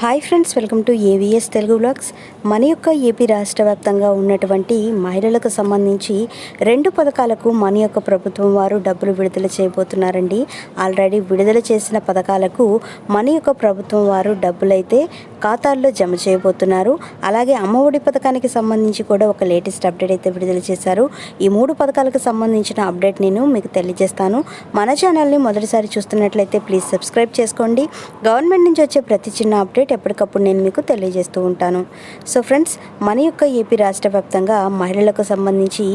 Hi friends, welcome to AVS Telugu blogs. మన యొక్క AP రాష్ట్ర వ్యాప్తంగా ఉన్నటువంటి మహిళలకు సంబంధించి 2 పథకాలకు మన యొక్క ప్రభుత్వం వారు డబ్బులు విడుదల చేయబోతున్నారండి. ఆల్రెడీ విడుదల చేసిన పథకాలకు మన యొక్క ప్రభుత్వం వారు డబ్బులైతే ఖాతాల్లో జమ చేయబోతున్నారు. అలాగే అమ్మఒడి పథకానికి సంబంధించి కూడా ఒక లేటెస్ట్ అప్డేట్ అయితే విడుదల చేశారు. ఈ 3 పథకాలకు సంబంధించిన అప్డేట్ నేను మీకు తెలియజేస్తాను. మన ఛానల్ని మొదటిసారి చూస్తున్నట్లయితే ప్లీజ్ సబ్స్క్రైబ్ చేసుకోండి. గవర్నమెంట్ నుంచి వచ్చే ప్రతి చిన్న అప్డేట్ ఎప్పటికప్పుడు నేను మీకు తెలియజేస్తూ ఉంటాను. సో ఫ్రెండ్స్, మన యొక్క ఏపీ రాష్ట్ర వ్యాప్తంగా మహిళలకు సంబంధించి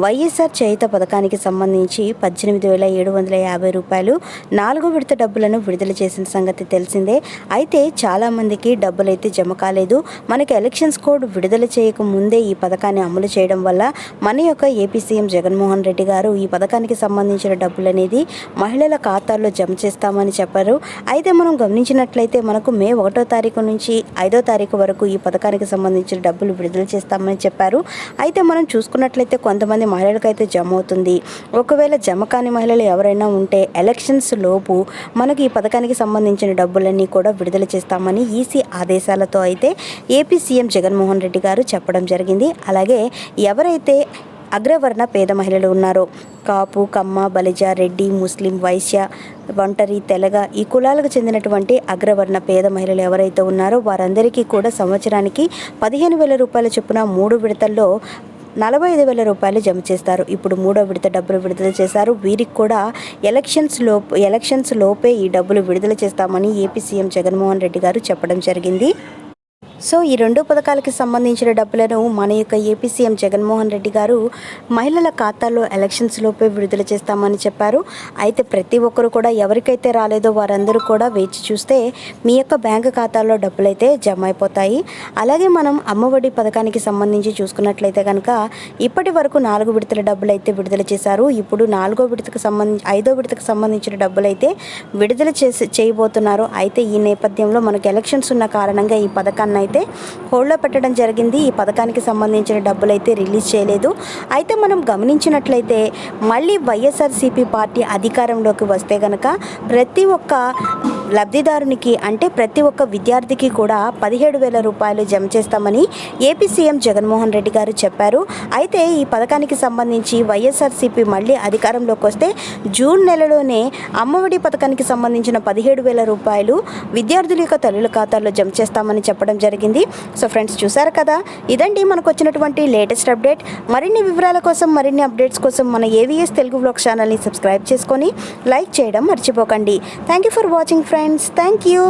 వైఎస్ఆర్ చేయూత పథకానికి సంబంధించి 18,750 రూపాయలు 4వ విడత డబ్బులను విడుదల చేసిన సంగతి తెలిసిందే. అయితే చాలామందికి డబ్బులైతే జమ కాలేదు. మనకి ఎలక్షన్స్ కోడ్ విడుదల చేయక ముందే ఈ పథకాన్ని అమలు చేయడం వల్ల మన యొక్క ఏపీ సీఎం జగన్మోహన్ రెడ్డి గారు ఈ పథకానికి సంబంధించిన డబ్బులు అనేది మహిళల ఖాతాల్లో జమ చేస్తామని చెప్పారు. అయితే మనం గమనించినట్లయితే మనకు మే 1వ తారీఖు నుంచి 5వ తారీఖు వరకు ఈ పథకానికి సంబంధించిన డబ్బులు విడుదల చేస్తామని చెప్పారు. అయితే మనం చూసుకున్నట్లయితే కొంతమంది మహిళలకైతే జమ అవుతుంది. ఒకవేళ జమ కాని మహిళలు ఎవరైనా ఉంటే ఎలక్షన్స్ లోపు మనకి ఈ పథకానికి సంబంధించిన డబ్బులన్నీ కూడా విడుదల చేస్తామని ఈసీ ఆదేశాలతో అయితే ఏపీ సీఎం జగన్మోహన్ రెడ్డి గారు చెప్పడం జరిగింది. అలాగే ఎవరైతే అగ్రవర్ణ పేద మహిళలు ఉన్నారో, కాపు, కమ్మ, బలిజ, రెడ్డి, ముస్లిం, వైశ్య, ఒంటరి, తెలగ ఈ కులాలకు చెందినటువంటి అగ్రవర్ణ పేద మహిళలు ఎవరైతే ఉన్నారో వారందరికీ కూడా సంవత్సరానికి 15,000 రూపాయల చొప్పున 3 విడతల్లో 45,000 రూపాయలు జమ చేస్తారు. ఇప్పుడు 3వ విడత డబ్బులు విడుదల చేశారు. వీరికి కూడా ఎలక్షన్స్ లోపే ఈ డబ్బులు విడుదల చేస్తామని ఏపీ సీఎం జగన్మోహన్ రెడ్డి గారు చెప్పడం జరిగింది. సో ఈ 2 పథకాలకి సంబంధించిన డబ్బులను మన యొక్క ఏపీ సీఎం జగన్మోహన్ రెడ్డి గారు మహిళల ఖాతాల్లో ఎలక్షన్స్ లోపే విడుదల చేస్తామని చెప్పారు. అయితే ప్రతి ఒక్కరు కూడా ఎవరికైతే రాలేదో వారందరూ కూడా వేచి చూస్తే మీ యొక్క బ్యాంకు ఖాతాల్లో డబ్బులైతే జమ అయిపోతాయి. అలాగే మనం అమ్మఒడి పథకానికి సంబంధించి చూసుకున్నట్లయితే కనుక ఇప్పటి వరకు 4 విడతల డబ్బులు అయితే విడుదల చేశారు. ఇప్పుడు 5వ విడతకు సంబంధించిన డబ్బులు అయితే విడుదల చేయబోతున్నారు. అయితే ఈ నేపథ్యంలో మనకు ఎలక్షన్స్ ఉన్న కారణంగా ఈ పథకాన్ని అయితే హోల్డ్లో పెట్టడం జరిగింది. ఈ పథకానికి సంబంధించిన డబ్బులు అయితే రిలీజ్ చేయలేదు. అయితే మనం గమనించినట్లయితే మళ్ళీ వైఎస్ఆర్సీపీ పార్టీ అధికారంలోకి వస్తే కనుక ప్రతి ఒక్క లబ్ధిదారునికి అంటే ప్రతి ఒక్క విద్యార్థికి కూడా 17,000 రూపాయలు జమ చేస్తామని ఏపీ సీఎం జగన్మోహన్ రెడ్డి గారు చెప్పారు. అయితే ఈ పథకానికి సంబంధించి వైఎస్ఆర్సీపీ మళ్ళీ అధికారంలోకి వస్తే జూన్ నెలలోనే అమ్మఒడి పథకానికి సంబంధించిన 17,000 రూపాయలు విద్యార్థుల యొక్క తల్లుల ఖాతాల్లో జమ చేస్తామని చెప్పడం జరిగింది. సో ఫ్రెండ్స్, చూసారు కదా, ఇదండి మనకు వచ్చినటువంటి లేటెస్ట్ అప్డేట్. మరిన్ని వివరాల కోసం, మరిన్ని అప్డేట్స్ కోసం మన ఏవిఎస్ తెలుగు బ్లాగ్ ఛానల్ని సబ్స్క్రైబ్ చేసుకొని లైక్ చేయడం మర్చిపోకండి. Thank you for watching friends. Thank you.